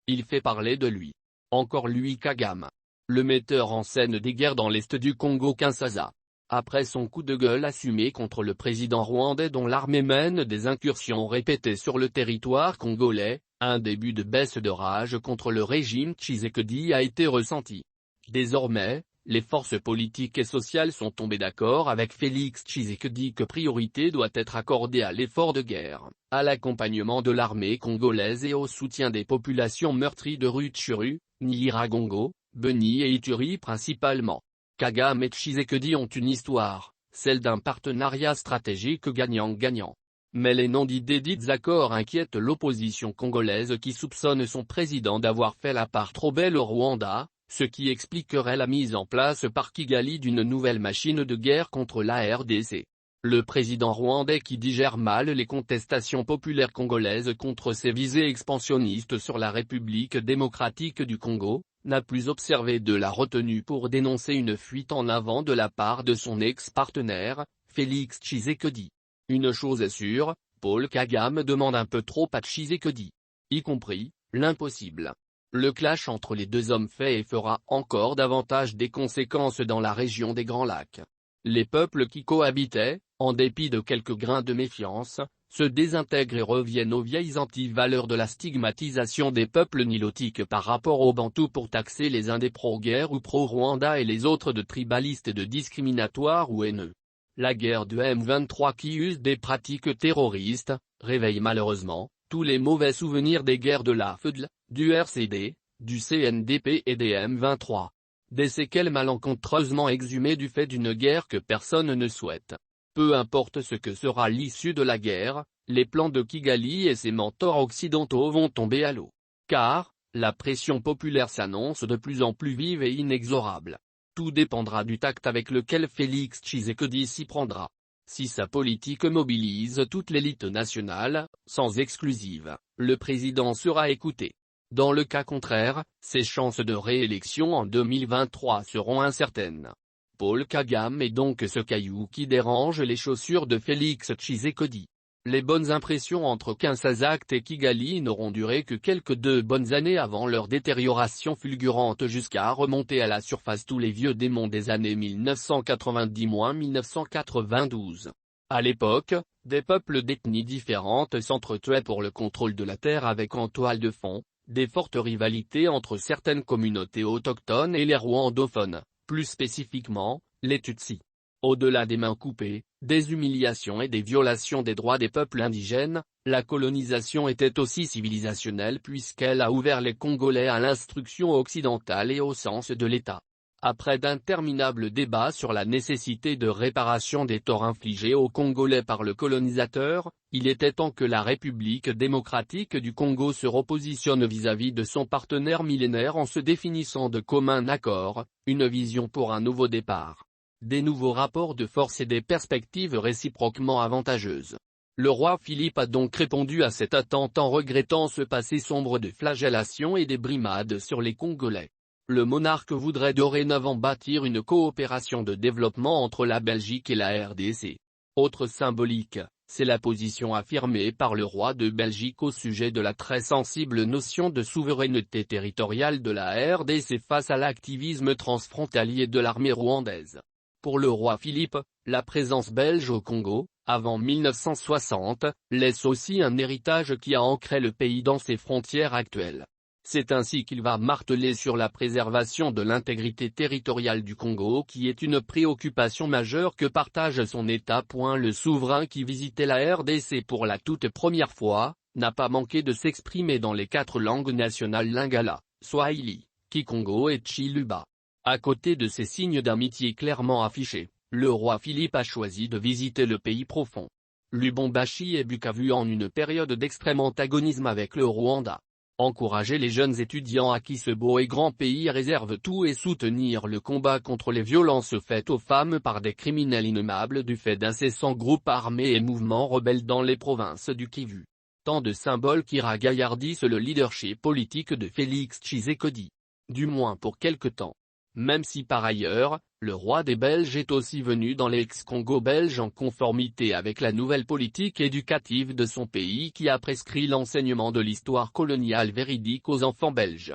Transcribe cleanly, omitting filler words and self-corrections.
Il fait parler de lui. Encore lui Kagame. Le metteur en scène des guerres dans l'est du Congo Kinshasa. Après son coup de gueule assumé contre le président rwandais dont l'armée mène des incursions répétées sur le territoire congolais, un début de baisse de rage contre le régime Tshisekedi a été ressenti. Désormais, les forces politiques et sociales sont tombées d'accord avec Félix Tshisekedi que priorité doit être accordée à l'effort de guerre, à l'accompagnement de l'armée congolaise et au soutien des populations meurtries de Rutshuru, Nyiragongo, Beni et Ituri principalement. Kagame et Tshisekedi ont une histoire, celle d'un partenariat stratégique gagnant-gagnant. Mais les non-dits desdits accords inquiètent l'opposition congolaise qui soupçonne son président d'avoir fait la part trop belle au Rwanda, ce qui expliquerait la mise en place par Kigali d'une nouvelle machine de guerre contre la RDC. Le président rwandais qui digère mal les contestations populaires congolaises contre ses visées expansionnistes sur la République démocratique du Congo, n'a plus observé de la retenue pour dénoncer une fuite en avant de la part de son ex-partenaire, Félix Tshisekedi. Une chose est sûre, Paul Kagame demande un peu trop à Tshisekedi. Y compris, l'impossible. Le clash entre les deux hommes fait et fera encore davantage des conséquences dans la région des Grands Lacs. Les peuples qui cohabitaient, en dépit de quelques grains de méfiance, se désintègrent et reviennent aux vieilles anti-valeurs de la stigmatisation des peuples nilotiques par rapport aux Bantous pour taxer les uns des pro-guerre ou pro-Rwanda et les autres de tribalistes et de discriminatoires ou haineux. La guerre de M23 qui use des pratiques terroristes, réveille malheureusement, tous les mauvais souvenirs des guerres de l'AFDL, du RCD, du CNDP et des M23. Des séquelles malencontreusement exhumées du fait d'une guerre que personne ne souhaite. Peu importe ce que sera l'issue de la guerre, les plans de Kigali et ses mentors occidentaux vont tomber à l'eau. Car, la pression populaire s'annonce de plus en plus vive et inexorable. Tout dépendra du tact avec lequel Félix Tshisekedi s'y prendra. Si sa politique mobilise toute l'élite nationale, sans exclusive, le président sera écouté. Dans le cas contraire, ses chances de réélection en 2023 seront incertaines. Paul Kagame est donc ce caillou qui dérange les chaussures de Félix Tshisekedi. Les bonnes impressions entre Kinshasa et Kigali n'auront duré que quelques 2 bonnes années avant leur détérioration fulgurante jusqu'à remonter à la surface tous les vieux démons des années 1990-1992. À l'époque, des peuples d'ethnies différentes s'entretuaient pour le contrôle de la terre avec en toile de fond, des fortes rivalités entre certaines communautés autochtones et les rwandophones, plus spécifiquement, les Tutsis. Au-delà des mains coupées, des humiliations et des violations des droits des peuples indigènes, la colonisation était aussi civilisationnelle puisqu'elle a ouvert les Congolais à l'instruction occidentale et au sens de l'État. Après d'interminables débats sur la nécessité de réparation des torts infligés aux Congolais par le colonisateur, il était temps que la République démocratique du Congo se repositionne vis-à-vis de son partenaire millénaire en se définissant de commun accord, une vision pour un nouveau départ. Des nouveaux rapports de force et des perspectives réciproquement avantageuses. Le roi Philippe a donc répondu à cette attente en regrettant ce passé sombre de flagellation et des brimades sur les Congolais. Le monarque voudrait dorénavant bâtir une coopération de développement entre la Belgique et la RDC. Autre symbolique, c'est la position affirmée par le roi de Belgique au sujet de la très sensible notion de souveraineté territoriale de la RDC face à l'activisme transfrontalier de l'armée rwandaise. Pour le roi Philippe, la présence belge au Congo, avant 1960, laisse aussi un héritage qui a ancré le pays dans ses frontières actuelles. C'est ainsi qu'il va marteler sur la préservation de l'intégrité territoriale du Congo qui est une préoccupation majeure que partage son État. Le souverain qui visitait la RDC pour la toute première fois, n'a pas manqué de s'exprimer dans les 4 langues nationales lingala, Swahili, Kikongo et Chiluba. À côté de ces signes d'amitié clairement affichés, le roi Philippe a choisi de visiter le pays profond. Lubumbashi et Bukavu en une période d'extrême antagonisme avec le Rwanda. Encourager les jeunes étudiants à qui ce beau et grand pays réserve tout et soutenir le combat contre les violences faites aux femmes par des criminels innommables du fait d'incessants groupes armés et mouvements rebelles dans les provinces du Kivu. Tant de symboles qui ragaillardissent le leadership politique de Félix Tshisekedi. Du moins pour quelque temps. Même si par ailleurs, le roi des Belges est aussi venu dans l'ex-Congo belge en conformité avec la nouvelle politique éducative de son pays qui a prescrit l'enseignement de l'histoire coloniale véridique aux enfants belges.